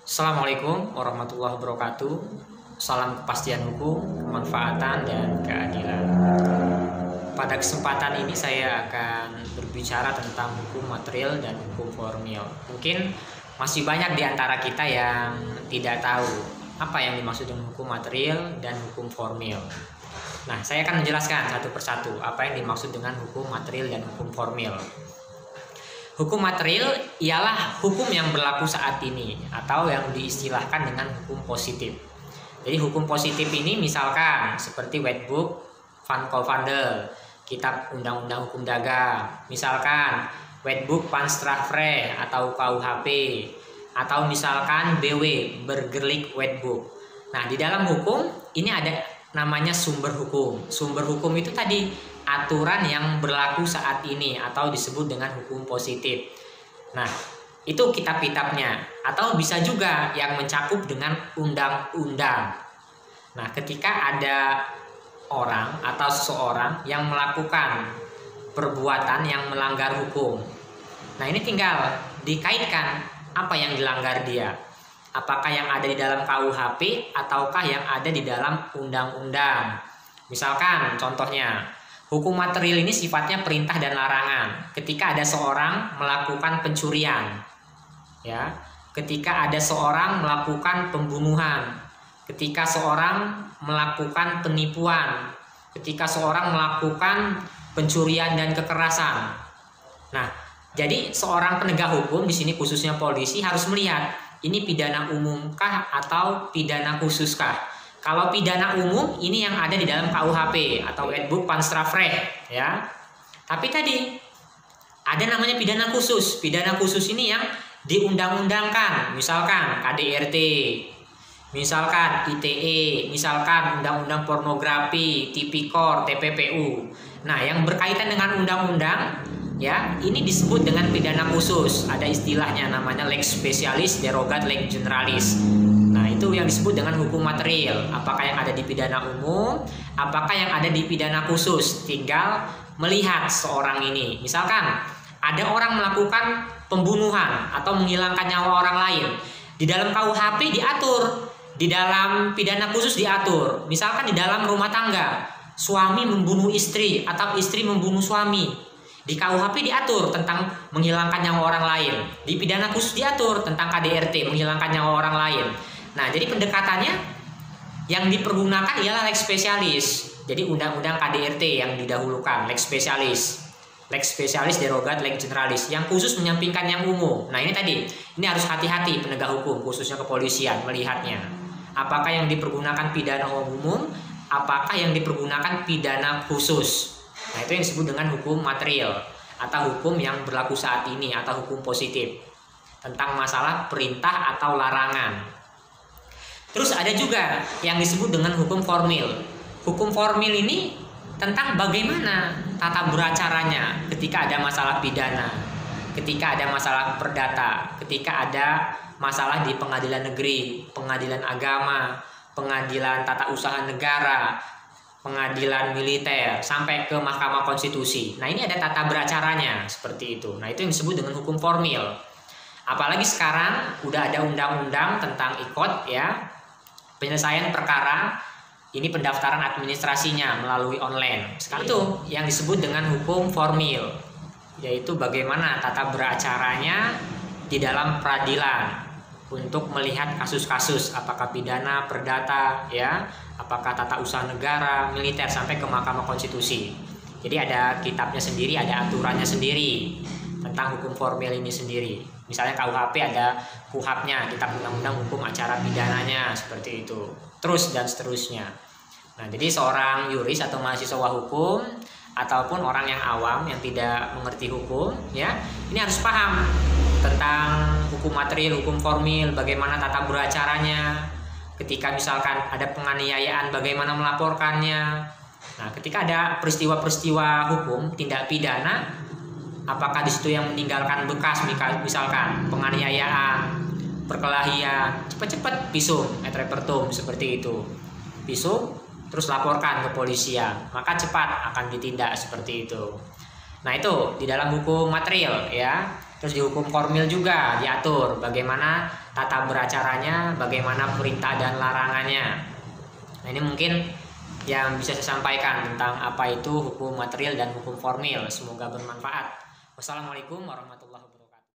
Assalamualaikum warahmatullahi wabarakatuh. Salam kepastian hukum, kemanfaatan, dan keadilan. Pada kesempatan ini saya akan berbicara tentang hukum material dan hukum formil. Mungkin masih banyak di antara kita yang tidak tahu apa yang dimaksud dengan hukum material dan hukum formil. Nah, saya akan menjelaskan satu persatu apa yang dimaksud dengan hukum material dan hukum formil. Hukum material ialah hukum yang berlaku saat ini atau yang diistilahkan dengan hukum positif. Jadi hukum positif ini misalkan seperti Wetboek van Kolvandel, Kitab Undang-Undang Hukum Dagang, misalkan Wetboek van Strafrecht atau KUHP, atau misalkan BW Burgerlijk Wetboek. Nah, di dalam hukum ini ada namanya sumber hukum. Sumber hukum itu tadi aturan yang berlaku saat ini atau disebut dengan hukum positif. Nah, itu kitab-kitabnya, atau bisa juga yang mencakup dengan undang-undang. Nah, ketika ada orang atau seseorang yang melakukan perbuatan yang melanggar hukum, nah ini tinggal dikaitkan apa yang dilanggar dia. Apakah yang ada di dalam KUHP ataukah yang ada di dalam undang-undang. Misalkan contohnya, hukum material ini sifatnya perintah dan larangan. Ketika ada seorang melakukan pencurian, ya, ketika ada seorang melakukan pembunuhan, ketika seorang melakukan penipuan, ketika seorang melakukan pencurian dan kekerasan. Nah, jadi seorang penegak hukum di sini khususnya polisi harus melihat ini pidana umumkah atau pidana khususkah. Kalau pidana umum ini yang ada di dalam KUHP atau Wetboek van Strafrecht, ya. Tapi tadi ada namanya pidana khusus. Pidana khusus ini yang diundang-undangkan, misalkan KDRT, misalkan ITE, misalkan Undang-Undang Pornografi, Tipikor, TPPU. Nah, yang berkaitan dengan undang-undang, ya, ini disebut dengan pidana khusus. Ada istilahnya namanya lex specialis, derogat lex generalis. Nah, itu yang disebut dengan hukum material. Apakah yang ada di pidana umum, apakah yang ada di pidana khusus. Tinggal melihat seorang ini. Misalkan ada orang melakukan pembunuhan atau menghilangkan nyawa orang lain. Di dalam KUHP diatur, di dalam pidana khusus diatur. Misalkan di dalam rumah tangga, suami membunuh istri atau istri membunuh suami. Di KUHP diatur tentang menghilangkan nyawa orang lain. Di pidana khusus diatur tentang KDRT, menghilangkan nyawa orang lain. Nah, jadi pendekatannya yang dipergunakan ialah lex spesialis. Jadi undang-undang KDRT yang didahulukan, lex spesialis. Lex spesialis derogat lex generalis, yang khusus menyampingkan yang umum. Nah, ini tadi, ini harus hati-hati penegak hukum, khususnya kepolisian melihatnya. Apakah yang dipergunakan pidana umum, apakah yang dipergunakan pidana khusus. Nah, itu yang disebut dengan hukum material atau hukum yang berlaku saat ini atau hukum positif tentang masalah perintah atau larangan. Terus ada juga yang disebut dengan hukum formil. Hukum formil ini tentang bagaimana tata beracaranya ketika ada masalah pidana, ketika ada masalah perdata, ketika ada masalah di pengadilan negeri, pengadilan agama, pengadilan tata usaha negara, pengadilan militer, sampai ke Mahkamah Konstitusi. Nah, ini ada tata beracaranya seperti itu. Nah, itu yang disebut dengan hukum formil. Apalagi sekarang udah ada undang-undang tentang IKOT, ya, penyelesaian perkara, ini pendaftaran administrasinya melalui online. Sekarang itu yang disebut dengan hukum formil, yaitu bagaimana tata beracaranya di dalam peradilan untuk melihat kasus-kasus apakah pidana, perdata, ya, apakah tata usaha negara, militer, sampai ke Mahkamah Konstitusi. Jadi ada kitabnya sendiri, ada aturannya sendiri tentang hukum formil ini sendiri. Misalnya KUHP ada KUHAP-nya, Kitab Undang-Undang Hukum Acara Pidananya, seperti itu. Terus dan seterusnya. Nah, jadi seorang yuris atau mahasiswa hukum ataupun orang yang awam yang tidak mengerti hukum, ya, ini harus paham tentang hukum material, hukum formil, bagaimana tata beracaranya. Ketika misalkan ada penganiayaan, bagaimana melaporkannya. Nah, ketika ada peristiwa-peristiwa hukum, tindak pidana, apakah di situ yang meninggalkan bekas, misalkan penganiayaan, perkelahian, cepat-cepat visum et repertum, seperti itu. Visum, terus laporkan ke polisian, maka cepat akan ditindak seperti itu. Nah, itu di dalam hukum material, ya. Terus di hukum formil juga diatur bagaimana tata beracaranya, bagaimana perintah dan larangannya. Nah, ini mungkin yang bisa saya sampaikan tentang apa itu hukum material dan hukum formil. Semoga bermanfaat. Wassalamualaikum warahmatullahi wabarakatuh.